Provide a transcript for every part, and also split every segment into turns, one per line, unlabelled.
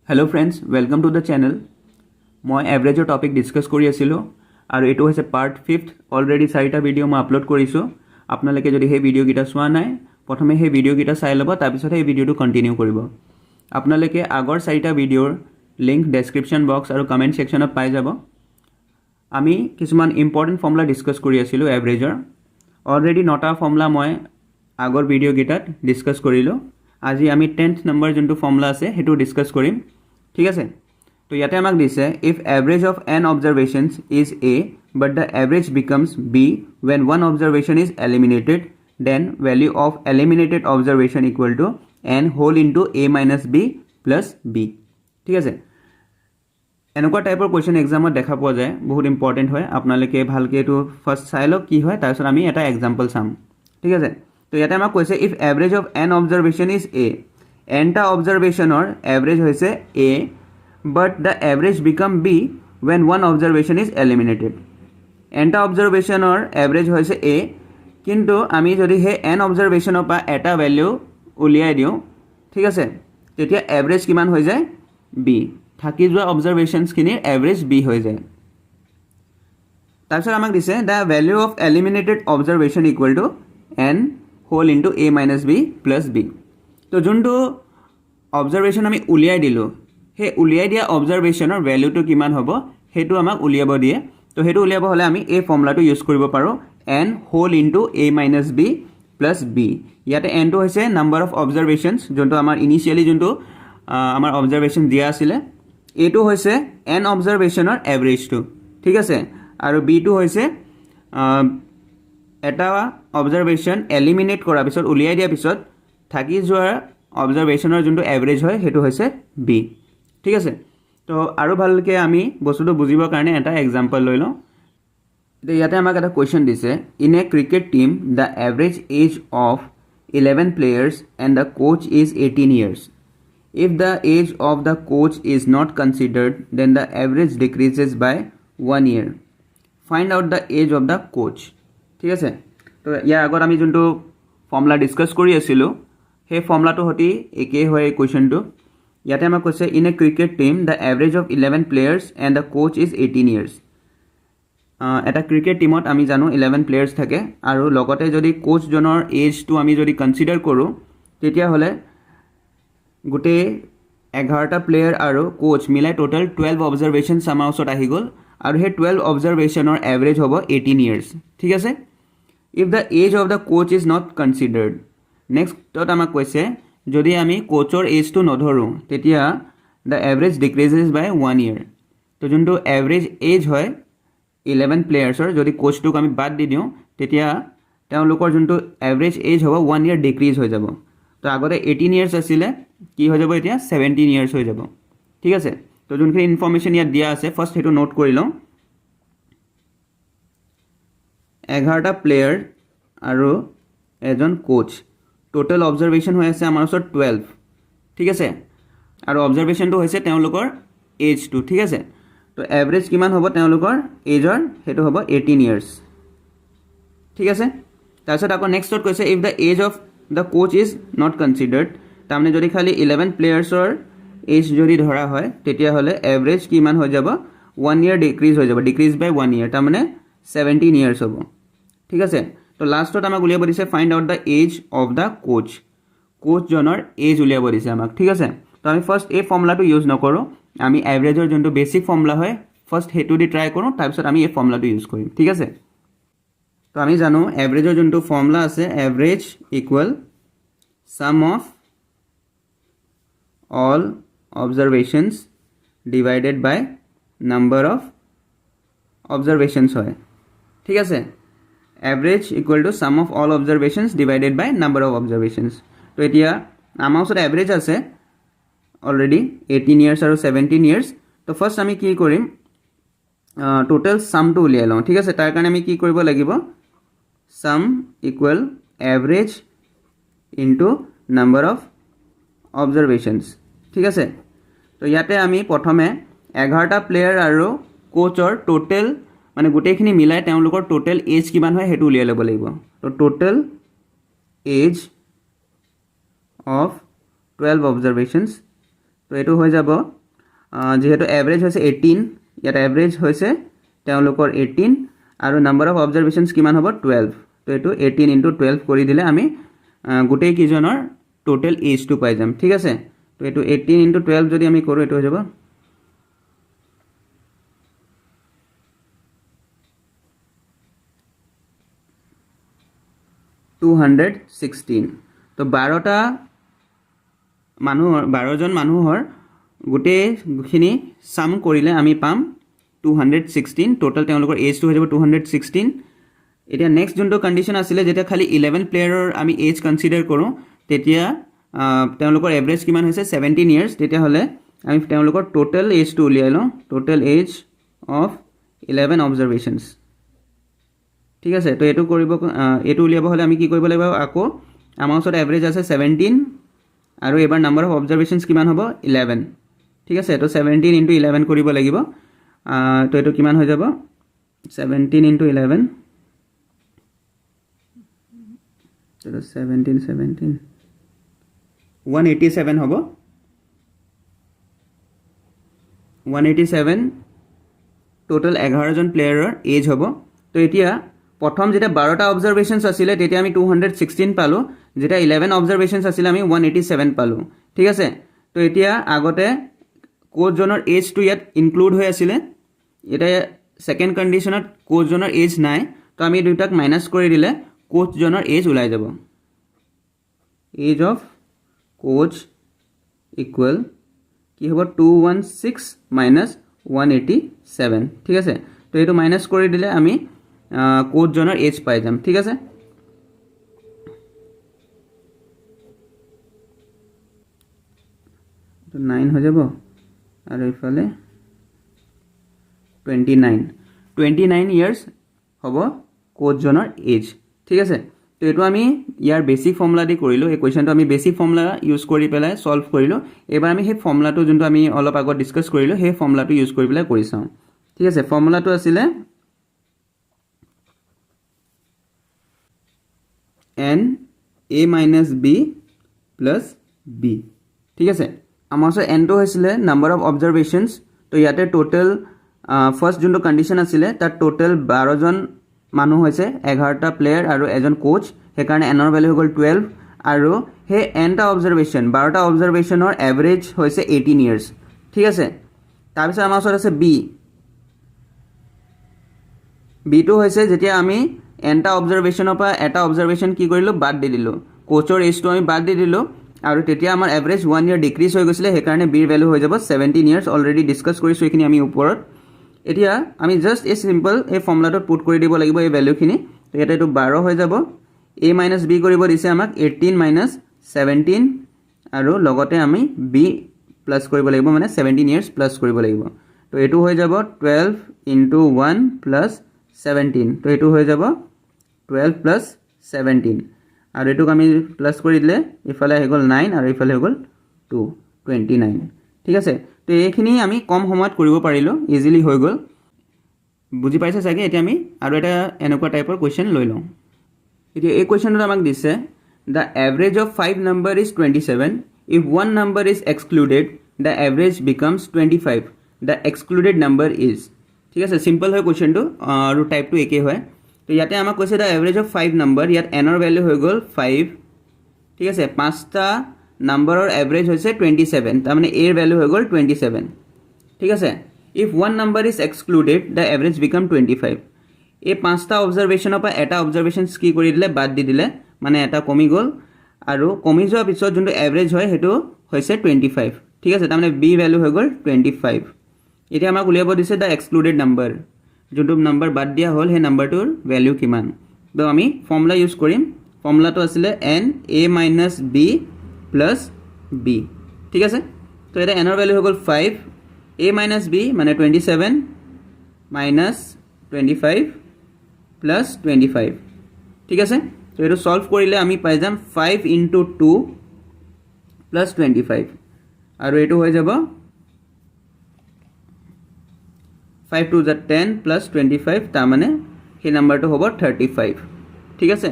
hello friends welcome to the channel मैं average topic discuss কৰি আছিলোঁ আৰু এটো হৈছে পাৰ্ট 5th অলৰেডি 4টা ভিডিও মই আপলোড কৰিছোঁ আপোনালোকে যদি সেই ভিডিও কিটা চোৱা নাই প্ৰথমে সেই ভিডিও কিটা চাই ল'ব তাৰ পিছত এই ভিডিওটো কন্টিনিউ কৰিব আপোনালোকে আগৰ 4টা ভিডিওৰ লিংক ডেসক্ৰিপচন বক্স আৰু কমেন্ট সেকশনত পাই যাব আমি কিছুমান ইম্পৰ্টেন্ট ফৰ্মুলা ডিসকাস কৰি আছিলোঁ এভাৰেজৰ অলৰেডি 9টা ফৰ্মুলা মই আগৰ ভিডিও কিটাত ডিসকাস কৰিলো আজি আমি 10th নম্বৰ যোনটো ফৰ্মুলা আছে হেতু ডিসকাস কৰিম ঠিক আছে তো ইয়াতে আমাক দিছে if average of n observations is a but the average becomes b when one observation is eliminated then value of eliminated observation equal to n whole into a minus b plus b ঠিক আছে এনেকুৱা টাইপৰ question এক্সামত দেখা পোৱা যায় বহুত important হয় আপোনালোকে ভালকে এটো ফাৰ্স্ট চাই লওক কি হয় তাৰপিছত আমি এটা এক্সাম্পল চাম ঠিক আছে তো ইয়াতে আমাক কৈছে if average of n observation is a n টা observationৰ average হৈছে a but the average become b when one observation is eliminated n টা observationৰ average হৈছে a কিন্তু আমি যদি হে n observationৰ পা এটা ভ্যালু উলিয়াই দিও ঠিক আছে তেতিয়া average কিমান হৈ যায় b থাকি যোৱা observations খিনিৰ average b হৈ যায় তাৰপিছত আমাক দিছে the value of eliminated observation equal to n whole into a minus b plus b তো যোনটো observation আমি উলিয়াই দিলো হে উলিয়াই দিয়া observationৰ ভ্যালুটো কিমান হ'ব হেতু আমাক উলিয়াব দিয়ে তো হেতু উলিয়াব হলে আমি এই ফৰ্মুলাটো ইউজ কৰিব পাৰো n whole into a minus b plus b ইয়াতে n টো হৈছে নাম্বাৰ অফ observations যোনটো আমাৰ ইনিশিয়ালি যোনটো আমাৰ observation দিয়া আছিল a টো হৈছে n observationৰ এভাৰেজটো ঠিক আছে আৰু b টো হৈছে এটা observation eliminate কৰা পিছত উলিয়াই দিয়া পিছত থাকি যোৱা observationৰ যোনটো এভাৰেজ হয় হেতু হৈছে b ঠিক আছে তো আৰু ভালকে আমি বস্তুটো বুজিবৰ কাৰণে এটা এক্সাম্পল লৈ লওঁ ইয়াতে আমাক এটা কোৱেশ্চন দিছে in a cricket team the average age of 11 players and the coach is 18 years if the age of the coach is not considered then the average decreases by 1 year find out the age of the coach ঠিক আছে তো ইয়াৰ আগত আমি যোনটো formula discuss কৰি আছিলোঁ হে ফৰ্মুলাটো হতি একে হয় কোৱেশ্চনটো ইয়াতে আমাক কৈছে in a cricket team the average of 11 players and the coach is 18 years এটা ক্ৰিকেট টিমত আমি জানো 11 প্লেয়াৰ্স থাকে আৰু লগতে যদি কোচ জনৰ এজটো আমি যদি কনসিডাৰ কৰো তেতিয়া হলে গুটে 11টা প্লেয়াৰ আৰু কোচ মিলাই টোটাল 12 অবজাৰভেশনছ আমাৰ ওচৰত আহি গল আৰু হে 12 অবজাৰভেশনৰ এভাৰেজ হ'ব 18 years ঠিক আছে if the age of the coach is not considered next tot আমাক কৈছে যদি আমি কোচৰ এজটো নধৰো তেতিয়া the average decreases by 1 year তো যোনটো এভাৰেজ এজ হয় 11 প্লেয়াৰ্সৰ যদি কোচটোক আমি বাদ দি দিও তেতিয়া তেওঁলোকৰ যোনটো এভাৰেজ এজ হ'ব 1 year ডিক্ৰিজ হৈ যাব তো আগতে 18 years আছিল কি হৈ যাব এতিয়া 17 years হৈ যাব ঠিক আছে তো যোনখিনি ইনফৰমেশন ইয়াত দিয়া আছে ফাৰ্স্ট হেতু নোট কৰি লওঁ 11টা প্লেয়াৰ আৰু এজন কোচ টোটাল অবজাৰভেশন হৈ আছে আমাৰ ওচৰত 12 ঠিক আছে আৰু অবজাৰভেশনটো হৈছে তেওঁলোকৰ এজটো ঠিক আছে তো এভাৰেজ কিমান হ'ব তেওঁলোকৰ এজৰ হেতু হ'ব 18 years ঠিক আছে তাৰপিছত আকৌ নেক্সটত কৈছে if the age of the coach is not considered তাৰমানে যদি খালি 11 প্লেয়াৰ্সৰ এজ যদি ধৰা হয় তেতিয়া হলে এভাৰেজ কিমান হৈ যাব 1 year ডিক্ৰিজ হৈ যাব ডিক্ৰিজ বাই 1 year তাৰমানে 17 years হ'ব ঠিক আছে তো লাষ্টত আমাক উলিয়াব দিছে find out the age of the coach coach জনৰ এজ উলিয়াব দিছে আমাক ঠিক আছে তো আমি ফাৰ্স্ট এই ফৰ্মুলাটো ইউজ নকৰো আমি এভাৰেজৰ যোনটো বেসিক ফৰ্মুলা হয় ফাৰ্স্ট হেতু দি ট্ৰাই কৰো তাৰ পিছত আমি এই ফৰ্মুলাটো ইউজ কৰিম ঠিক আছে তো আমি জানো এভাৰেজৰ যোনটো ফৰ্মুলা আছে average equal sum of all observations divided by number of observations হয় ঠিক আছে average equal to sum of all observations divided by number of observations তো এতিয়া আমাৰ ওচৰত এভাৰেজ আছে অলৰেডি 18 years আৰু 17 years তো ফাৰ্স্ট আমি কি কৰিম টোটাল সামটো উলিয়াই লওঁ ঠিক আছে তাৰ কাৰণে আমি কি কৰিব লাগিব sum equal average into number of observations ঠিক আছে তো ইয়াতে আমি প্ৰথমে 11টা প্লেয়াৰ আৰু কোচৰ টোটাল মানে গুটেখিনি মিলাই তেওঁলোকৰ টোটাল এজ কিমান হয় হেতু উলিয়াই ল'ব লাগিব তো টোটাল এজ of 12 observations তো এইটো হৈ যাব যেহেতু এভাৰেজ হৈছে 18 ইয়াত এভাৰেজ হৈছে তেওঁলোকৰ 18 আৰু নাম্বাৰ অফ অবজাৰভেশ্যনছ কিমান হ'ব 12 তো এইটো 18 ইনটু 12 কৰি দিলে আমি গোটেই কিজনৰ টোটেল এজটো পাই যাম ঠিক আছে তো এইটো 18 ইনটু 12 যদি আমি কৰোঁ এইটো হৈ যাব 216 তো 12টা মানুহৰ 12জন মানুহৰ গোটেইখিনি সাম কৰিলে আমি পাম 216 টোটাল তেওঁলোকৰ এজটো হৈ যাব 216 এতিয়া নেক্সট যোনটো কণ্ডিশ্যন আছিলে যেতিয়া খালি 11 প্লেয়াৰৰ আমি এজ কনসিডাৰ কৰোঁ তেতিয়া তেওঁলোকৰ এভাৰেজ কিমান হৈছে 17 ইয়াৰ্ছ তেতিয়াহ'লে আমি তেওঁলোকৰ টোটেল এজটো উলিয়াই লওঁ টোটেল এজ অফ 11 অবজাৰভেশ্যনছ ঠিক আছে তো এইটো কৰিব এইটো উলিয়াব হ'লে আমি কি কৰিব লাগিব আকৌ আমাৰ ওচৰত এভাৰেজ আছে 17 আৰু এবাৰ নাম্বাৰ অফ অবজাৰভেশ্যনছ কিমান হ'ব 11 ঠিক আছে তো 17 ইনটু 11 কৰিব লাগিব তো এইটো কিমান হৈ যাব 17 ইনটু 11 তো 17 187 হ'ব 187 টোটাল 11 জন প্লেয়াৰৰ এজ হ'ব তো এতিয়া প্ৰথম যেতিয়া 12টা অবজাৰভেশ্যনছ আছিলে তেতিয়া আমি 216 পালোঁ যেতিয়া 11 অবজাৰভেশ্যনছ আছিলে আমি 187 পালোঁ ঠিক আছে তো এতিয়া আগতে কোচজনৰ এজটো ইয়াত ইনক্লুড হৈ আছিলে এতিয়া সেকেন্ড কণ্ডিশ্যনত কোচজনৰ এজ নাই তো আমি দুটাক মাইনাছ কৰি দিলে কোচজনৰ এজ ওলাই যাব এজ অফ কোচ ইকুৱেল কি হ'ব 216 মাইনাছ 187 ঠিক আছে তো এইটো মাইনাছ কৰি দিলে আমি কোচজনৰ এজ পাই যাম ঠিক আছে তো 9 হৈ যাব আৰু ইফালে 29 ইয়াৰ্ছ হ'ব কোচজনৰ এজ ঠিক আছে তো এইটো আমি ইয়াৰ বেসিক ফৰ্মুলা দি কৰিলোঁ এই কুৱেশ্যনটো আমি বেসিক ফৰ্মুলা ইউজ কৰি পেলাই সলভ কৰিলোঁ এবাৰ আমি সেই ফৰ্মুলাটো যোনটো আমি অলপ আগত ডিসকাস কৰিলোঁ সেই ফৰ্মুলাটো ইউজ কৰি পেলাই কৰি চাওঁ ঠিক আছে ফৰ্মুলাটো আছিলে n a minus b plus b ঠিক আছে আমাৰ ওচৰত n টো হৈছিলে নাম্বাৰ অফ অবজাৰভেশ্যনছ তো ইয়াতে টোটেল ফাৰ্স্ট যোনটো কণ্ডিশ্যন আছিলে তাত টোটেল 12 জন মানুহ হৈছে 11টা প্লেয়াৰ আৰু এজন কোচ সেইকাৰণে n ৰ ভ্যালু হৈ গ'ল 12 আৰু হে nটা অবজাৰভেশ্যন 12টা অবজাৰভেশ্যনৰ এভাৰেজ হৈছে 18 ইয়াৰ্ছ ঠিক আছে তাৰপিছত আমাৰ ওচৰত আছে b টো হৈছে যেতিয়া আমি nটা অবজাৰভেশ্যনৰ পৰা এটা অবজাৰভেশ্যন কি কৰিলো বাদ দি দিলো কোচৰ এজটো আমি বাদ দি দিলো আৰু তেতিয়া আমাৰ এভাৰেজ 1 ইয়াৰ ডিক্ৰিজ হৈ গৈছিলে সেইকাৰণে b ৰ ভ্যালু হৈ যাব 17 ইয়াৰ্ছ অলৰেডি ডিসকাস কৰিছো এইখিনি আমি ওপৰত এতিয়া আমি জাস্ট এই সিম্পল এই ফৰ্মুলাটো পুট কৰি দিব লাগিব এই ভ্যালুখিনি তো এটা এটো 12 হৈ যাব a - b কৰিব দিছে আমাক 18 - 17 আৰু লগতে আমি b প্লাস কৰিব লাগিব মানে 17 ইয়াৰ্ছ প্লাস কৰিব লাগিব তো এটো হৈ যাব 12 * 1 + 17 তো এটো হৈ যাব 12 + 17 আৰু এটোক আমি প্লাস কৰি দিলে ইফালে হৈ গ'ল 9 আৰু ইফালে হৈ গ'ল 2 29 ঠিক আছে তো এইখিনি আমি কম সময়ত কৰিব পাৰিলো ইজিলি হৈ গ'ল বুজি পাইছে চাগে এতিয়া আমি আৰু এটা এনেকুৱা টাইপৰ কোৱেশ্চন লৈ লওঁ এতিয়া এই কোৱেশ্চনটো আমাক দিছে the average of 5 number is 27 if one number is excluded the average becomes 25 the excluded number is ঠিক আছে সিম্পল হয় কোৱেশ্চনটো আৰু টাইপটো একে হয় তো ইয়াতে আমাক কৈছে the average of 5 number ইয়াত n ৰ ভ্যালু হৈ গ'ল 5 ঠিক আছে পাঁচটা নাম্বাৰৰ এভাৰেজ হৈছে 27 তাৰ মানে a ৰ ভ্যালু হৈ গ'ল 27 ঠিক আছে if one number is excluded the average become 25 এই পাঁচটা অবজাৰভেশ্যনৰ পৰা এটা অবজাৰভেশ্যনছ কি কৰি দিলে বাদ দি দিলে মানে এটা কমি গ'ল আৰু কমি যোৱাৰ পিছত যোনটো এভাৰেজ হয় হেতু হৈছে 25 ঠিক আছে তাৰ মানে b ভ্যালু হৈ গ'ল 25 এতিয়া আমাক উলিয়াব দিছে দা এক্সক্লুডেড নাম্বাৰ যোনটো নাম্বাৰ বাদ দিয়া হ'ল সেই নাম্বাৰটোৰ ভ্যালু কিমান তো আমি ফৰ্মুলা ইউজ কৰিম ফৰ্মুলাটো আছিল n a - b + b ঠিক আছে তো এটা n ৰ ভ্যালু হৈ গ'ল 5 a - b মানে 27 - 25 + 25 ঠিক আছে তো এটো সলভ কৰিলে আমি পাই যাম 5 * 2 + 25 আৰু এটো হৈ যাব 5 * 2 = 10 + 25 তাৰ মানে সেই নাম্বাৰটো হ'ব 35 ঠিক আছে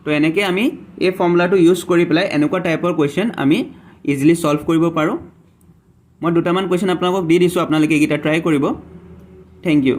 তো এনেকৈ আমি এই ফৰ্মুলাটো ইউজ কৰি পেলাই এনেকুৱা টাইপৰ কোৱেশ্চন আমি ইজিলি সলভ কৰিব পাৰোঁ মই দুটামান কুৱেশ্যন আপোনালোকক দি দিছোঁ আপোনালোকে এইকেইটা ট্ৰাই কৰিব থেংক ইউ